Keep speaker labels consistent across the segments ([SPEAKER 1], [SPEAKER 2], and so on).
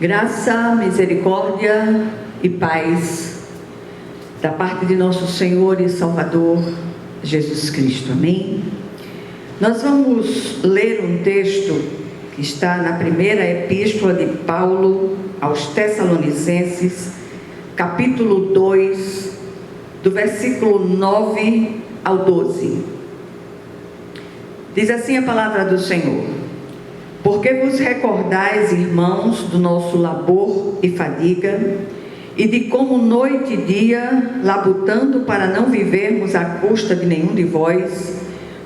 [SPEAKER 1] Graça, misericórdia e paz da parte de nosso Senhor e Salvador Jesus Cristo. Amém? Nós vamos ler um texto que está na primeira epístola de Paulo aos Tessalonicenses, capítulo 2, do versículo 9 ao 12. Diz assim a palavra do Senhor: porque vos recordais, irmãos, do nosso labor e fadiga, e de como noite e dia, labutando para não vivermos à custa de nenhum de vós,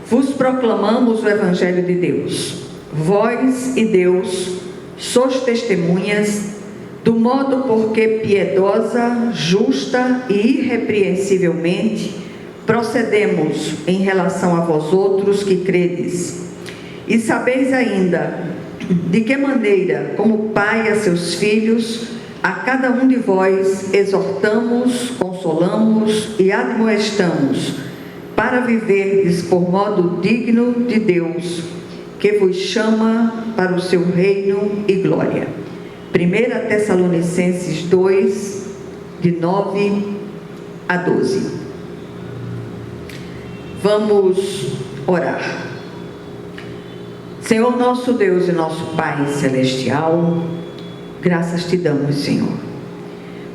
[SPEAKER 1] vos proclamamos o Evangelho de Deus. Vós e Deus sois testemunhas do modo porque piedosa, justa e irrepreensivelmente procedemos em relação a vós outros que credes. E sabeis ainda de que maneira, como pai a seus filhos, a cada um de vós exortamos, consolamos e admoestamos, para viverdes por modo digno de Deus, que vos chama para o seu reino e glória. 1 Tessalonicenses 2, de 9 a 12. Vamos orar. Senhor nosso Deus e nosso Pai Celestial, graças te damos, Senhor,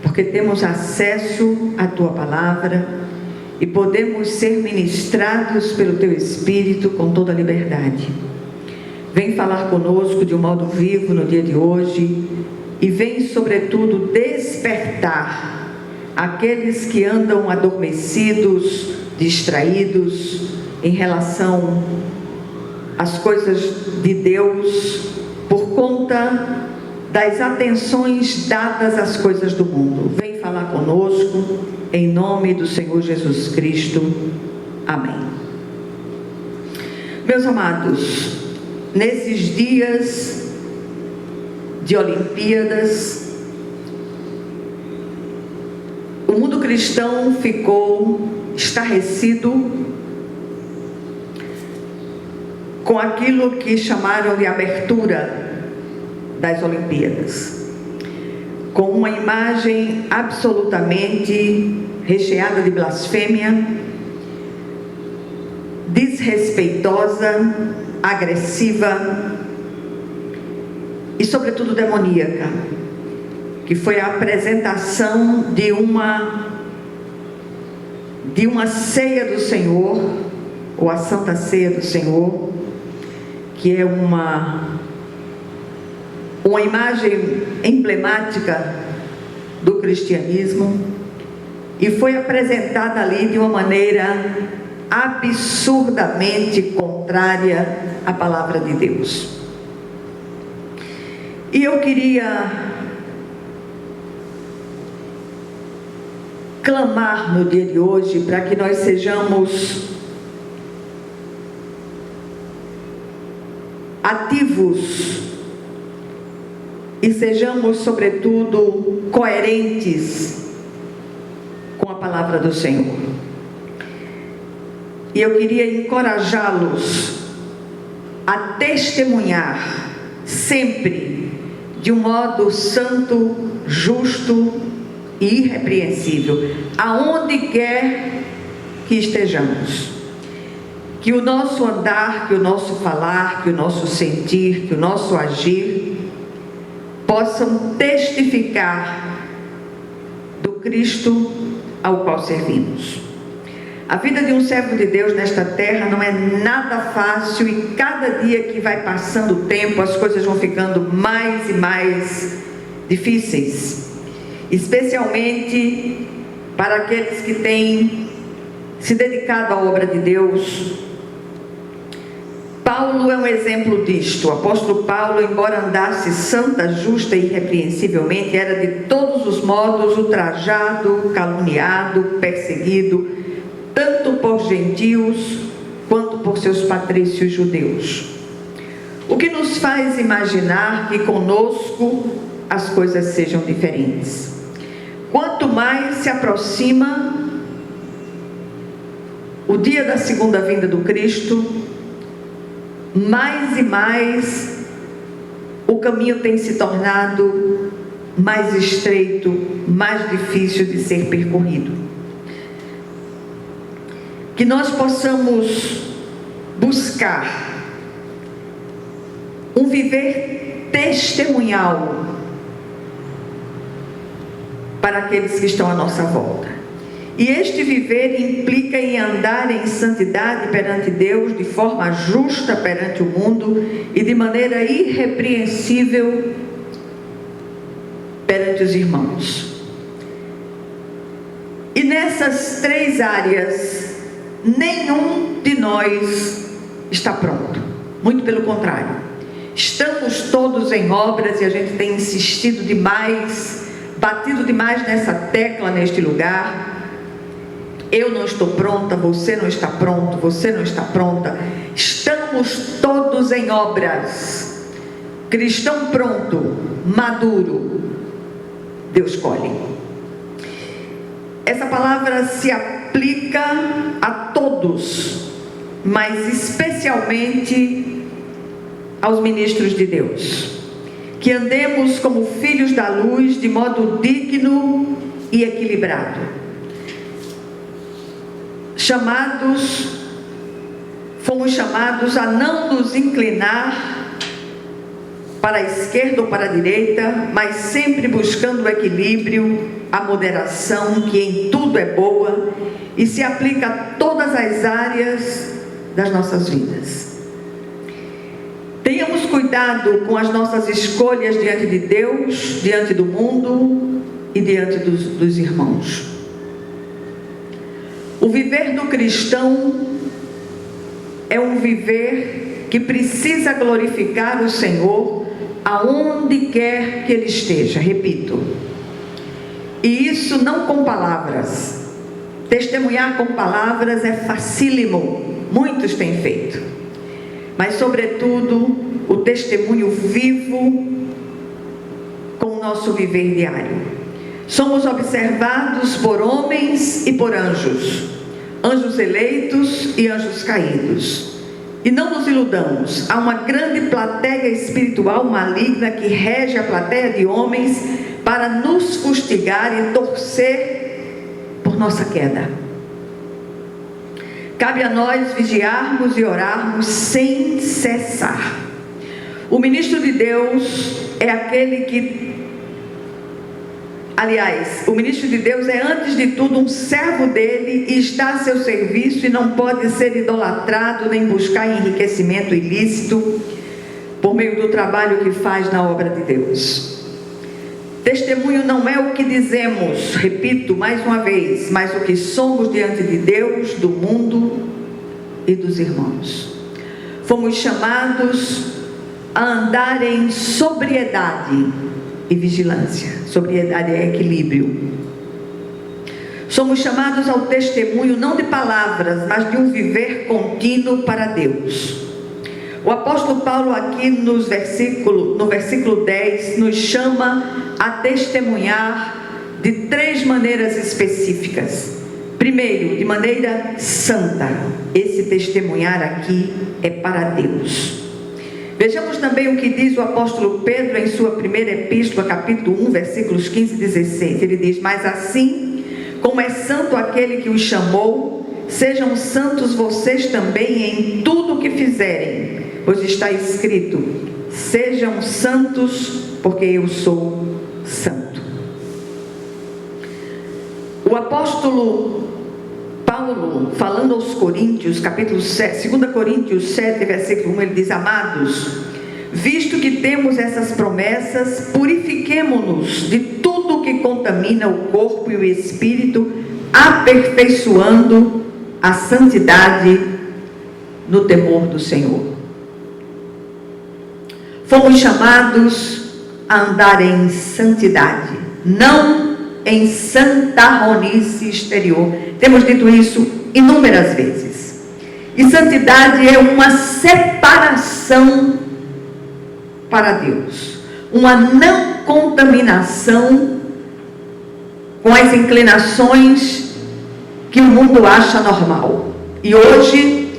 [SPEAKER 1] porque temos acesso à Tua Palavra e podemos ser ministrados pelo Teu Espírito com toda a liberdade. Vem falar conosco de um modo vivo no dia de hoje e vem, sobretudo, despertar aqueles que andam adormecidos, distraídos em relação às coisas de Deus por conta das atenções dadas às coisas do mundo. Vem falar conosco, em nome do Senhor Jesus Cristo. Amém. Meus amados, nesses dias de Olimpíadas, o mundo cristão ficou estarrecido com aquilo que chamaram de abertura das Olimpíadas, com uma imagem absolutamente recheada de blasfêmia, desrespeitosa, agressiva e, sobretudo, demoníaca, que foi a apresentação de uma ceia do Senhor, ou a Santa Ceia do Senhor, que é uma imagem emblemática do cristianismo, e foi apresentada ali de uma maneira absurdamente contrária à palavra de Deus. E eu queria clamar no dia de hoje para que nós sejamos ativos e sejamos, sobretudo, coerentes com a palavra do Senhor. E eu queria encorajá-los a testemunhar sempre de um modo santo, justo e irrepreensível, aonde quer que estejamos. Que o nosso andar, que o nosso falar, que o nosso sentir, que o nosso agir possam testificar do Cristo ao qual servimos. A vida de um servo de Deus nesta terra não é nada fácil, e cada dia que vai passando o tempo, as coisas vão ficando mais e mais difíceis, especialmente para aqueles que têm se dedicado à obra de Deus. Paulo é um exemplo disto. O apóstolo Paulo, embora andasse santa, justa e irrepreensivelmente, era de todos os modos ultrajado, caluniado, perseguido, tanto por gentios quanto por seus patrícios judeus. O que nos faz imaginar que conosco as coisas sejam diferentes. Quanto mais se aproxima o dia da segunda vinda do Cristo, mais e mais o caminho tem se tornado mais estreito, mais difícil de ser percorrido. Que nós possamos buscar um viver testemunhal para aqueles que estão à nossa volta. E este viver implica em andar em santidade perante Deus, de forma justa perante o mundo e de maneira irrepreensível perante os irmãos. E nessas 3 áreas, nenhum de nós está pronto. Muito pelo contrário. Estamos todos em obras e a gente tem insistido demais, batido demais nessa tecla neste lugar. Eu não estou pronta, você não está pronto, você não está pronta. Estamos todos em obras. Cristão pronto, maduro, Deus escolhe. Essa palavra se aplica a todos, mas especialmente aos ministros de Deus. Que andemos como filhos da luz, de modo digno e equilibrado. Fomos chamados a não nos inclinar para a esquerda ou para a direita, mas sempre buscando o equilíbrio, a moderação, que em tudo é boa e se aplica a todas as áreas das nossas vidas. Tenhamos cuidado com as nossas escolhas diante de Deus, diante do mundo e diante dos irmãos. O viver do cristão é um viver que precisa glorificar o Senhor aonde quer que Ele esteja, repito. E isso não com palavras. Testemunhar com palavras é facílimo, muitos têm feito. Mas sobretudo, o testemunho vivo com o nosso viver diário. Somos observados por homens e por anjos, anjos eleitos e anjos caídos. E não nos iludamos, há uma grande plateia espiritual maligna que rege a plateia de homens para nos fustigar e torcer por nossa queda. Cabe a nós vigiarmos e orarmos sem cessar. O ministro de Deus é aquele que... Aliás, o ministro de Deus é antes de tudo um servo dele e está a seu serviço e não pode ser idolatrado nem buscar enriquecimento ilícito por meio do trabalho que faz na obra de Deus. Testemunho não é o que dizemos, repito mais uma vez, mas o que somos diante de Deus, do mundo e dos irmãos. Fomos chamados a andar em sobriedade e vigilância. Sobriedade é equilíbrio. Somos chamados ao testemunho não de palavras, mas de um viver contínuo para Deus. O apóstolo Paulo aqui no versículo 10 nos chama a testemunhar de 3 maneiras específicas. Primeiro, de maneira santa. Esse testemunhar aqui é para Deus. Vejamos também o que diz o apóstolo Pedro em sua primeira epístola, capítulo 1, versículos 15 e 16. Ele diz: mas assim como é santo aquele que os chamou, sejam santos vocês também em tudo o que fizerem, pois está escrito: sejam santos, porque eu sou santo. O apóstolo Paulo, falando aos Coríntios, capítulo 7, 2 Coríntios 7, versículo 1, ele diz: amados, visto que temos essas promessas, purifiquemo-nos de tudo que contamina o corpo e o espírito, aperfeiçoando a santidade no temor do Senhor. Fomos chamados a andar em santidade, não em santarronice exterior. Temos dito isso inúmeras vezes. E santidade é uma separação para Deus, uma não contaminação com as inclinações que o mundo acha normal. E hoje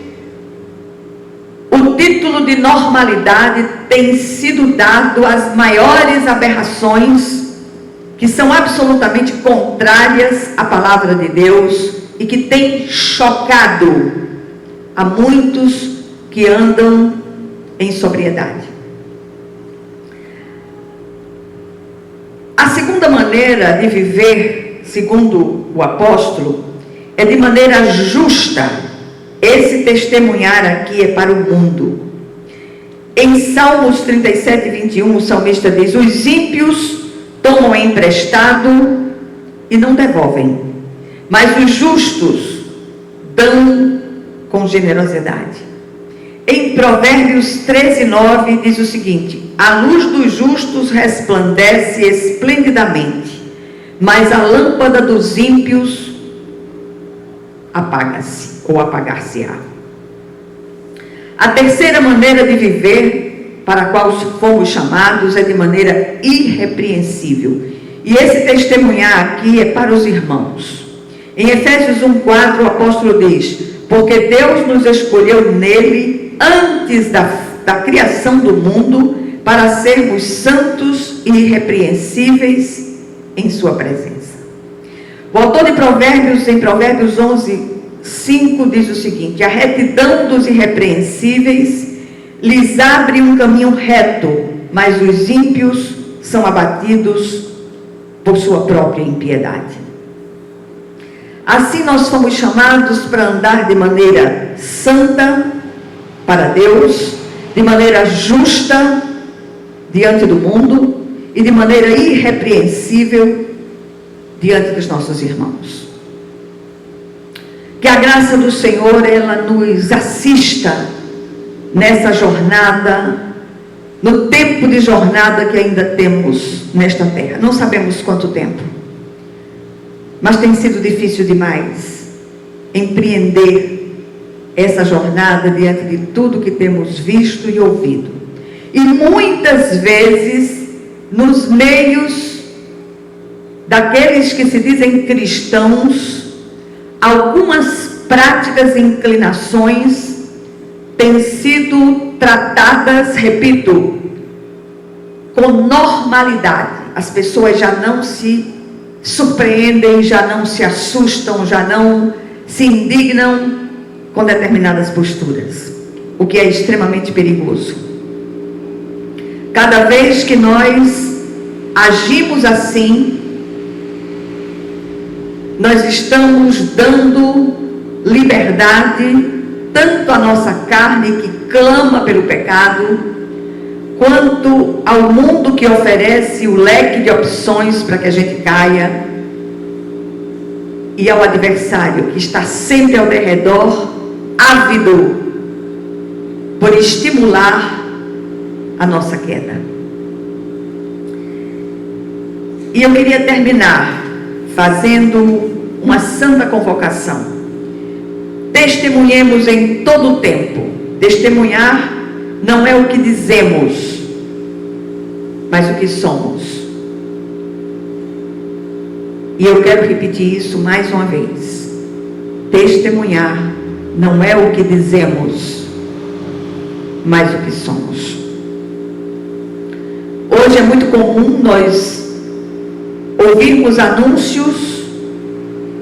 [SPEAKER 1] o título título de normalidade tem sido dado às maiores aberrações que são absolutamente contrárias à palavra de Deus e que tem chocado a muitos que andam em sobriedade. A segunda maneira de viver, segundo o apóstolo, é de maneira justa. Esse testemunhar aqui é para o mundo. Em Salmos 37, 21, o salmista diz: os ímpios tomam emprestado e não devolvem, mas os justos dão com generosidade. Em Provérbios 13, 9 diz o seguinte: a luz dos justos resplandece esplendidamente, mas a lâmpada dos ímpios apaga-se ou apagar-se-á. A terceira maneira de viver para a qual fomos chamados é de maneira irrepreensível. E esse testemunhar aqui é para os irmãos. Em Efésios 1,4 o apóstolo diz: porque Deus nos escolheu nele antes da criação do mundo para sermos santos e irrepreensíveis em sua presença. O autor de Provérbios, em Provérbios 11, 5 diz o seguinte: a retidão dos irrepreensíveis lhes abre um caminho reto, mas os ímpios são abatidos por sua própria impiedade. Assim nós fomos chamados para andar de maneira santa para Deus, de maneira justa diante do mundo e de maneira irrepreensível diante dos nossos irmãos. Que a graça do Senhor, ela nos assista nessa jornada, no tempo de jornada que ainda temos nesta terra. Não sabemos quanto tempo, mas tem sido difícil demais empreender essa jornada diante de tudo que temos visto e ouvido. E muitas vezes, nos meios daqueles que se dizem cristãos, algumas práticas e inclinações têm sido tratadas, repito, com normalidade. As pessoas já não se surpreendem, já não se assustam, já não se indignam com determinadas posturas, o que é extremamente perigoso. Cada vez que nós agimos assim, nós estamos dando liberdade tanto à nossa carne que clama pelo pecado, quanto ao mundo que oferece o leque de opções para que a gente caia, e ao adversário que está sempre ao derredor, ávido por estimular a nossa queda. E eu queria terminar fazendo uma santa convocação. Testemunhemos em todo o tempo. Testemunhar não é o que dizemos, mas o que somos. E eu quero repetir isso mais uma vez. Testemunhar não é o que dizemos, mas o que somos. Hoje é muito comum nós ouvirmos anúncios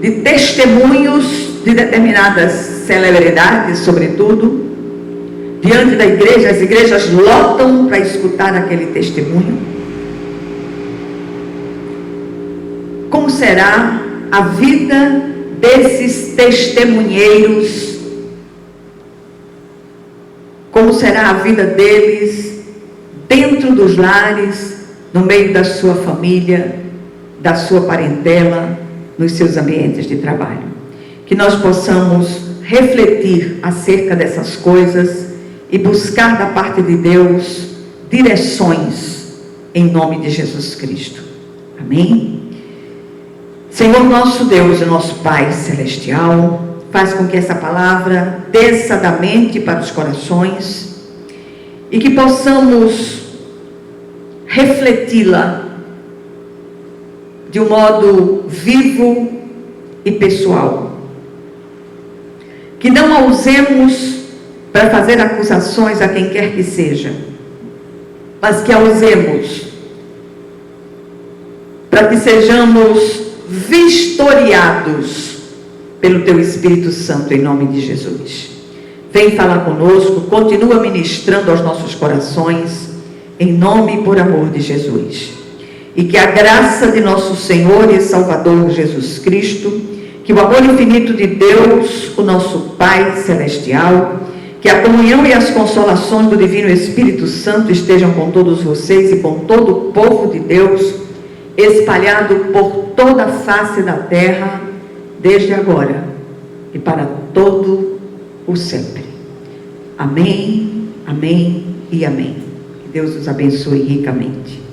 [SPEAKER 1] de testemunhos de determinadas celebridades, sobretudo, diante da igreja. As igrejas lotam para escutar aquele testemunho. Como será a vida desses testemunheiros? Como será a vida deles dentro dos lares, no meio da sua família, da sua parentela, nos seus ambientes de trabalho? Que nós possamos refletir acerca dessas coisas e buscar da parte de Deus direções em nome de Jesus Cristo. Amém? Senhor nosso Deus e nosso Pai Celestial, faz com que essa palavra desça da mente para os corações e que possamos refleti-la de um modo vivo e pessoal. Que não a usemos para fazer acusações a quem quer que seja, mas que a usemos para que sejamos vistoriados pelo Teu Espírito Santo, em nome de Jesus. Vem falar conosco, continua ministrando aos nossos corações, em nome e por amor de Jesus. E que a graça de nosso Senhor e Salvador Jesus Cristo, que o amor infinito de Deus, o nosso Pai Celestial, que a comunhão e as consolações do Divino Espírito Santo estejam com todos vocês e com todo o povo de Deus, espalhado por toda a face da terra, desde agora e para todo o sempre. Amém, amém e amém. Que Deus os abençoe ricamente.